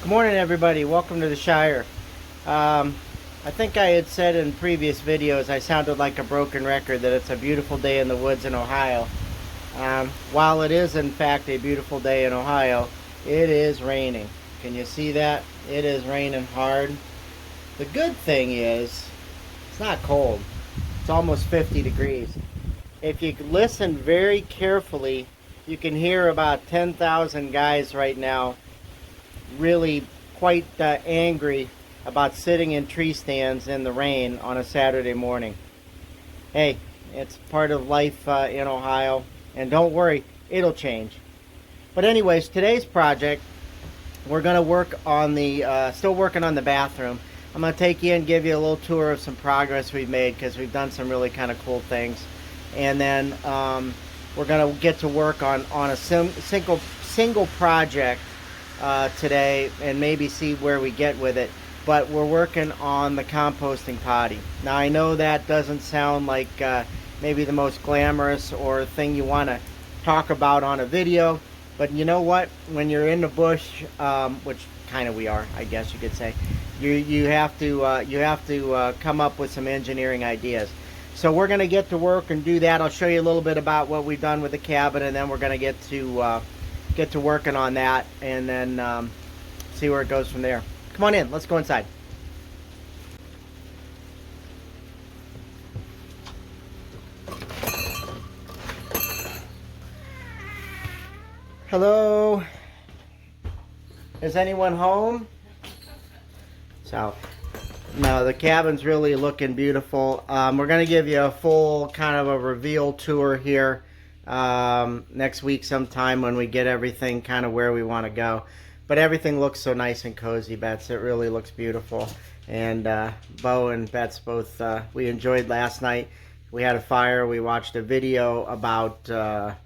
Good morning, everybody. Welcome to the Shire. I think I had said in previous videos I sounded like a broken record that it's a beautiful day in the woods in Ohio. While it is in fact a beautiful day in Ohio, it is raining. Can you see that? It is raining hard. The good thing is it's not cold. It's almost 50 degrees. If you listen very carefully, you can hear about 10,000 guys right now really quite angry about sitting in tree stands in the rain on a Saturday morning. Hey, it's part of life in Ohio, and don't worry, it'll change. But anyways, today's project, we're going to work on the, still working on the bathroom. I'm going to take you and give you a little tour of some progress we've made because we've done some really kind of cool things. And then we're going to get to work on a single project today and maybe see where we get with it. But we're working on the composting potty. Now I know that doesn't sound like maybe the most glamorous or thing you want to talk about on a video, but you know what, when you're in the bush, which kind of we are, I guess you could say, you have to come up with some engineering ideas. So we're going to get to work and do that. I'll show you a little bit about what we've done with the cabin, and then we're going to get to working on that, and then see where it goes from there. Come on in, let's go inside. Hello, is anyone home? So no, the cabin's really looking beautiful. We're going to give you a full kind of a reveal tour here next week sometime when we get everything kind of where we want to go. But everything looks so nice and cozy, Bets. It really looks beautiful. And Bo and Bets both, we enjoyed last night. We had a fire. We watched a video about the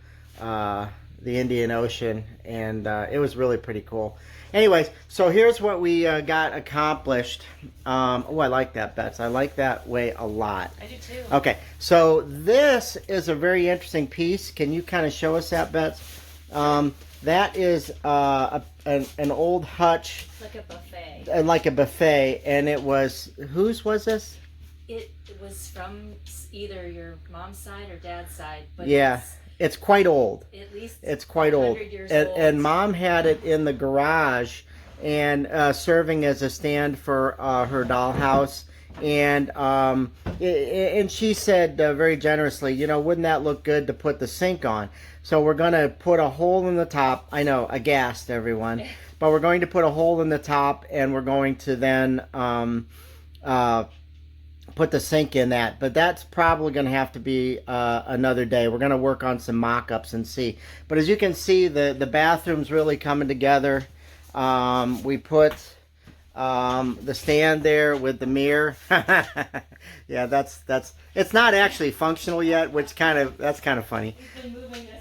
Indian Ocean, and it was really pretty cool. Anyways, so here's what we got accomplished. Oh, I like that, Bets. I like that way a lot. I do too. Okay, so this is a very interesting piece. Can you kind of show us that, Bets? That is an old hutch. Like a buffet. Like a buffet, and it was, whose was this? It was from either your mom's side or dad's side. But yeah. It's quite old. At least it's quite old. Years and, old. And Mom had it in the garage and serving as a stand for her dollhouse. And she said very generously, you know, wouldn't that look good to put the sink on? So we're going to put a hole in the top. I know, aghast everyone. But we're going to put a hole in the top, and we're going to then put the sink in that. But that's probably going to have to be another day. We're going to work on some mock-ups and see. But as you can see, the bathroom's really coming together. We put the stand there with the mirror. Yeah, that's it's not actually functional yet, which that's kind of funny.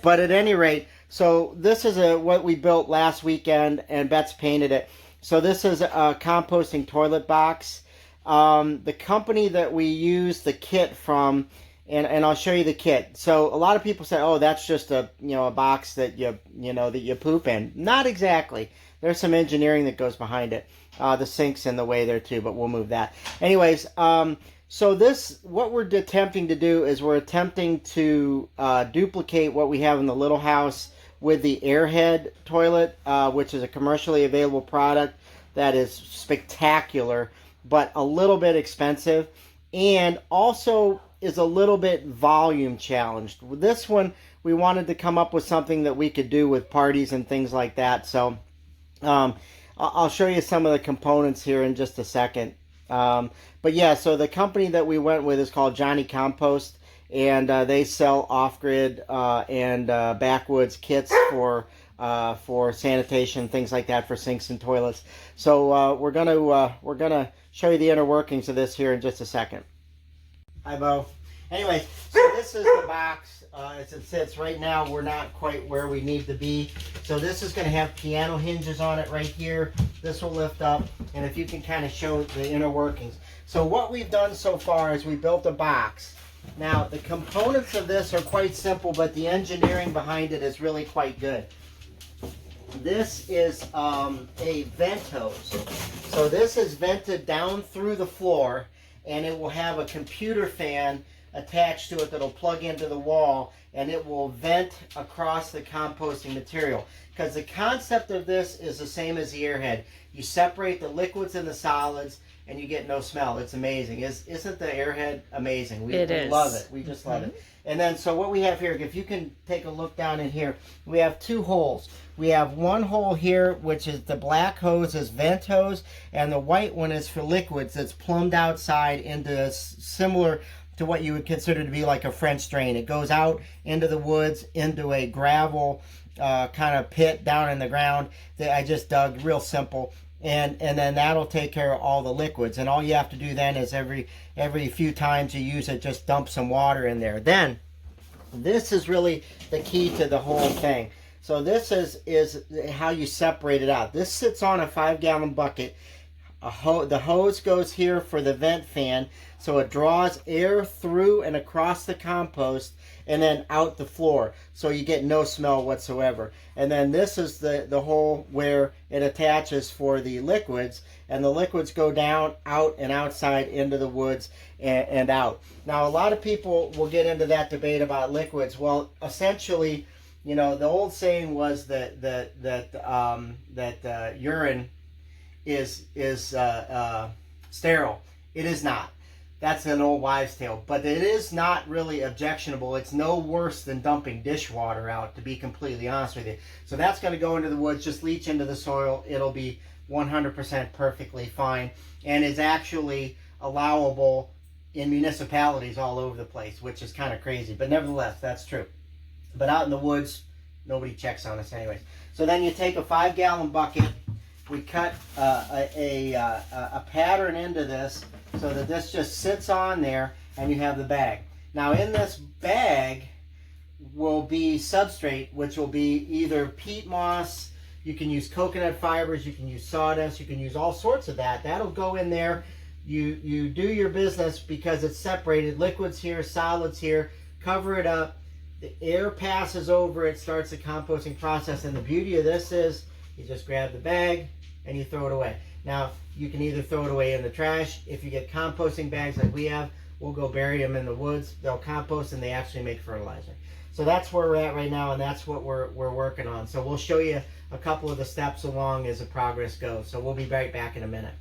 But at any rate, so this is what we built last weekend, and Bets painted it. So this is a composting toilet box. The company that we use the kit from, and I'll show you the kit. So a lot of people say, oh, that's just a box that you poop in. Not exactly. There's some engineering that goes behind it. The sink's in the way there too, but we'll move that. Anyways, so what we're attempting to do is we're attempting to duplicate what we have in the little house with the Airhead toilet, which is a commercially available product that is spectacular, but a little bit expensive, and also is a little bit volume challenged. With this one, we wanted to come up with something that we could do with parties and things like that. So I'll show you some of the components here in just a second. But yeah, so the company that we went with is called Johnny Compost, and they sell off-grid and backwoods kits for sanitation, things like that, for sinks and toilets. So we're gonna show you the inner workings of this here in just a second. Hi, Bo. Anyway, so this is the box as it sits right now. We're not quite where we need to be. So this is going to have piano hinges on it right here. This will lift up, and if you can kind of show the inner workings. So what we've done so far is we built a box. Now the components of this are quite simple, but the engineering behind it is really quite good. this is a vent hose. So this is vented down through the floor, and it will have a computer fan attached to it that'll plug into the wall, and it will vent across the composting material. Because the concept of this is the same as the airhead. You separate the liquids and the solids, and you get no smell. It's amazing. Isn't the airhead amazing? We love it. We just love it. And then, so what we have here, if you can take a look down in here, we have two holes. We have one hole here, which is the black hose is vent hose, and the white one is for liquids that's plumbed outside into similar to what you would consider to be like a French drain. It goes out into the woods, into a gravel kind of pit down in the ground that I just dug, real simple. And then that'll take care of all the liquids. And all you have to do then is every few times you use it, just dump some water in there. Then, this is really the key to the whole thing. So this is how you separate it out. This sits on a 5-gallon bucket. The hose goes here for the vent fan, so it draws air through and across the compost and then out the floor, so you get no smell whatsoever. And then this is the hole where it attaches for the liquids, and the liquids go down, out, and outside into the woods and out. Now, a lot of people will get into that debate about liquids. Well, essentially, you know, the old saying was that urine is sterile. It is not. That's an old wives' tale. But it is not really objectionable. It's no worse than dumping dishwater out, to be completely honest with you. So that's going to go into the woods, just leach into the soil. It'll be 100% perfectly fine, and is actually allowable in municipalities all over the place, which is kind of crazy. But nevertheless, that's true. But out in the woods, nobody checks on us anyways. So then you take a 5-gallon bucket. We cut a pattern into this so that this just sits on there, and you have the bag. Now, in this bag will be substrate, which will be either peat moss. You can use coconut fibers. You can use sawdust. You can use all sorts of that. That'll go in there. You do your business because it's separated. Liquids here, solids here. Cover it up. The air passes over it, starts the composting process. And the beauty of this is you just grab the bag and you throw it away. Now, you can either throw it away in the trash. If you get composting bags like we have, we'll go bury them in the woods. They'll compost, and they actually make fertilizer. So that's where we're at right now, and that's what we're working on. So we'll show you a couple of the steps along as the progress goes. So we'll be right back in a minute.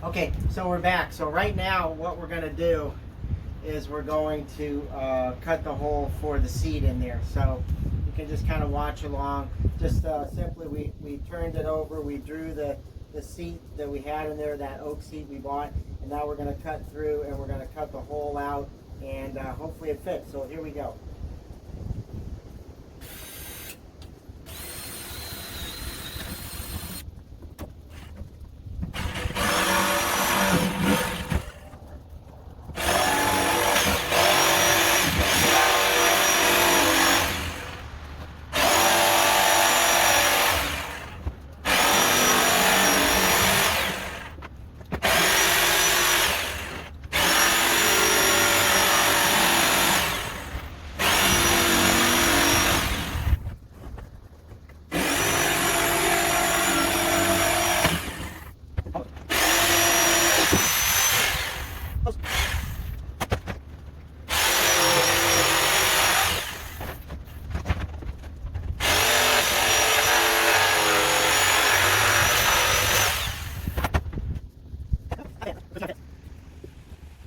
Okay, so we're back. So right now, what we're going to do is we're going to cut the hole for the seed in there. So you can just kind of watch along. Just simply, we turned it over. We drew the seat that we had in there, that oak seat we bought, and now we're going to cut through, and we're going to cut the hole out, and hopefully it fits. So here we go.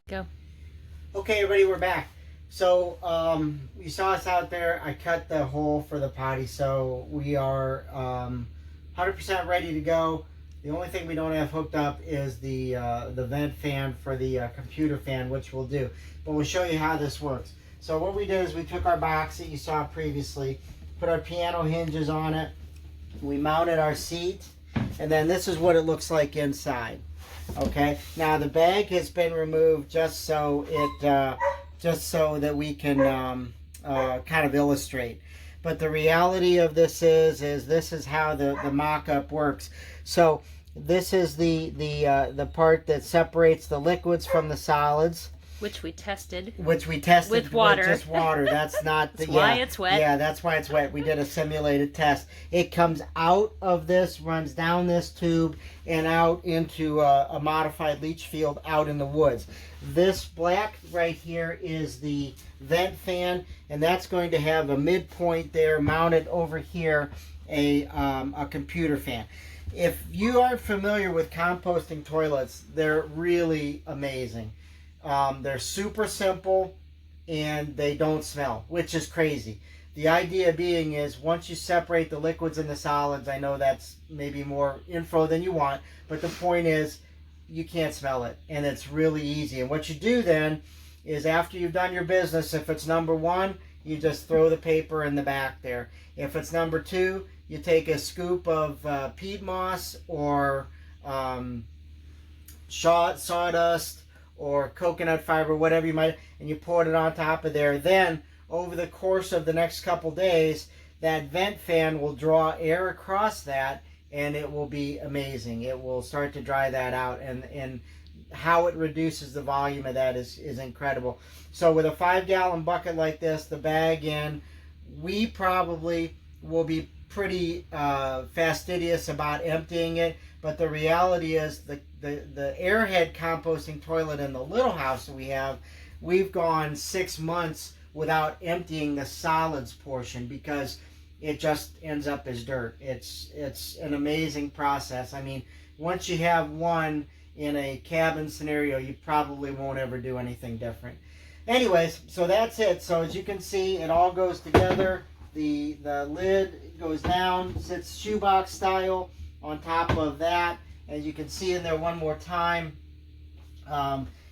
Go. Okay, everybody, we're back. So you saw us out there. I cut the hole for the potty, so we are 100% ready to go. The only thing we don't have hooked up is the vent fan for the computer fan, which we'll do. But we'll show you how this works. So what we did is we took our box that you saw previously, put our piano hinges on it, we mounted our seat, and then this is what it looks like inside. Okay, now the bag has been removed just so that we can kind of illustrate. But the reality of this is this is how the mock-up works. So this is the part that separates the liquids from the solids. Which we tested. With water. Just water. That's not That's why it's wet. Yeah, that's why it's wet. We did a simulated test. It comes out of this, runs down this tube, and out into a modified leach field out in the woods. This black right here is the vent fan, and that's going to have a midpoint there mounted over here, a computer fan. If you aren't familiar with composting toilets, they're really amazing. They're super simple, and they don't smell, which is crazy. The idea being is once you separate the liquids and the solids, I know that's maybe more info than you want, but the point is you can't smell it, and it's really easy. And what you do then is after you've done your business, if it's number one, you just throw the paper in the back there. If it's number two, you take a scoop of peat moss or sawdust or coconut fiber, whatever you might, and you pour it on top of there. Then over the course of the next couple days, that vent fan will draw air across that, and it will be amazing. It will start to dry that out, and how it reduces the volume of that is incredible. So with a 5-gallon bucket like this, the bag in, we probably will be pretty fastidious about emptying it, but the reality is the airhead composting toilet in the little house that we have, we've gone 6 months without emptying the solids portion because it just ends up as dirt. It's an amazing process. I mean, once you have one in a cabin scenario, you probably won't ever do anything different. Anyways, so that's it. So as you can see, it all goes together. The lid goes down, sits shoebox style on top of that. As you can see in there one more time,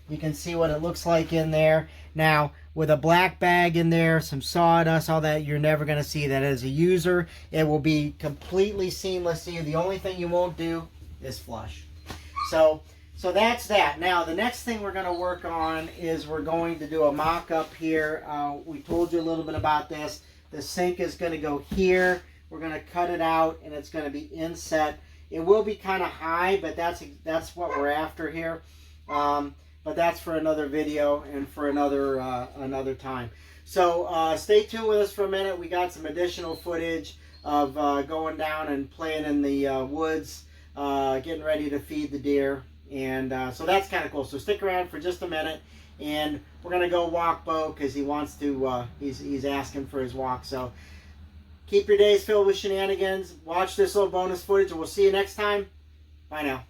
you can see what it looks like in there. Now, with a black bag in there, some sawdust, all that, you're never going to see that. As a user, it will be completely seamless to you. The only thing you won't do is flush. So that's that. Now, the next thing we're going to work on is we're going to do a mock-up here. We told you a little bit about this. The sink is going to go here. We're going to cut it out, and it's going to be inset. It will be kind of high, but that's what we're after here. But that's for another video and for another time. So stay tuned with us for a minute. We got some additional footage of going down and playing in the woods, getting ready to feed the deer. And so that's kind of cool. So stick around for just a minute, and we're gonna go walk Bo because he wants to. He's asking for his walk. So keep your days filled with shenanigans. Watch this little bonus footage, and we'll see you next time. Bye now.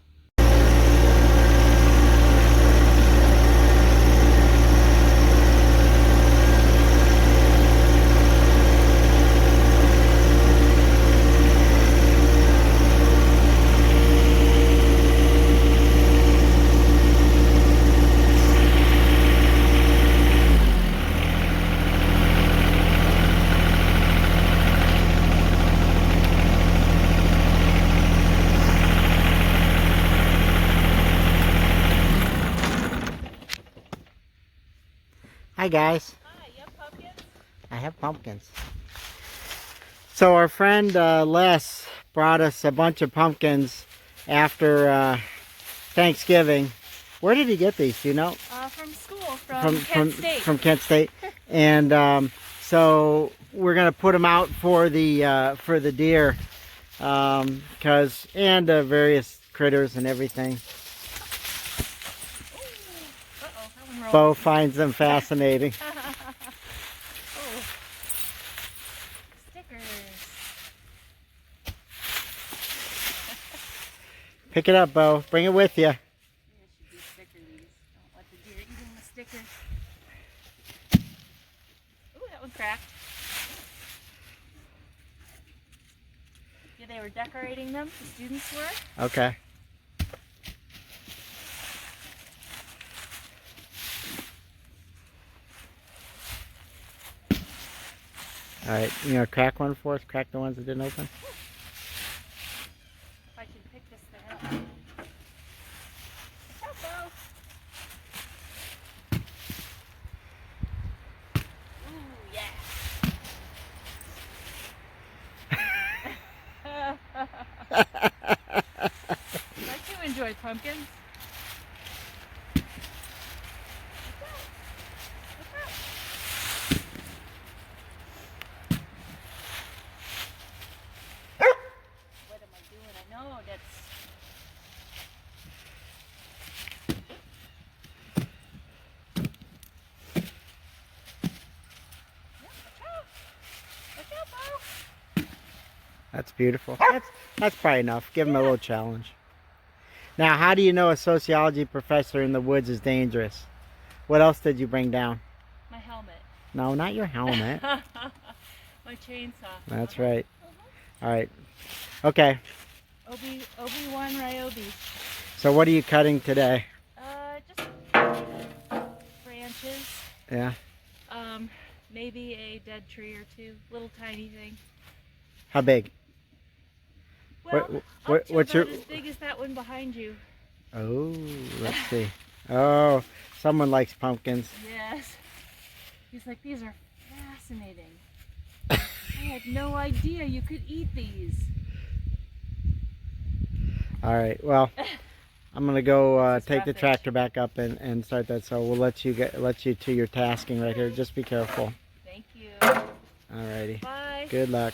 Hi guys. Hi, you have pumpkins? I have pumpkins. So our friend Les brought us a bunch of pumpkins after Thanksgiving. Where did he get these? Do you know? From school, from Kent State. From Kent State. And so we're gonna put them out for the deer, and various critters and everything. Bo finds them fascinating. Oh. Stickers. Pick it up, Bo. Bring it with you. There should be sticker these. Don't let the deer eating the stickers. Ooh, that one cracked. Yeah, they were decorating them. The students were. Okay. All right, you know, crack one for us. Crack the ones that didn't open. If I can pick this thing up. Hello. Ooh, yeah. I too enjoy pumpkins. That's beautiful. That's probably enough. Give him a little challenge. Now, how do you know a sociology professor in the woods is dangerous? What else did you bring down? My helmet. No, not your helmet. My chainsaw. That's right. All right. Okay. Obi-Wan Ryobi. So what are you cutting today? Just branches. Yeah. Maybe a dead tree or two. Little tiny thing. How big? Well, what's your? as big as that one behind you. Oh, let's see. Oh, someone likes pumpkins. Yes. He's like, these are fascinating. I had no idea you could eat these. All right. Well, I'm gonna go take the roughage. tractor back up and start that. So we'll let you to your tasking right here. Just be careful. Thank you. All righty. Bye. Good luck.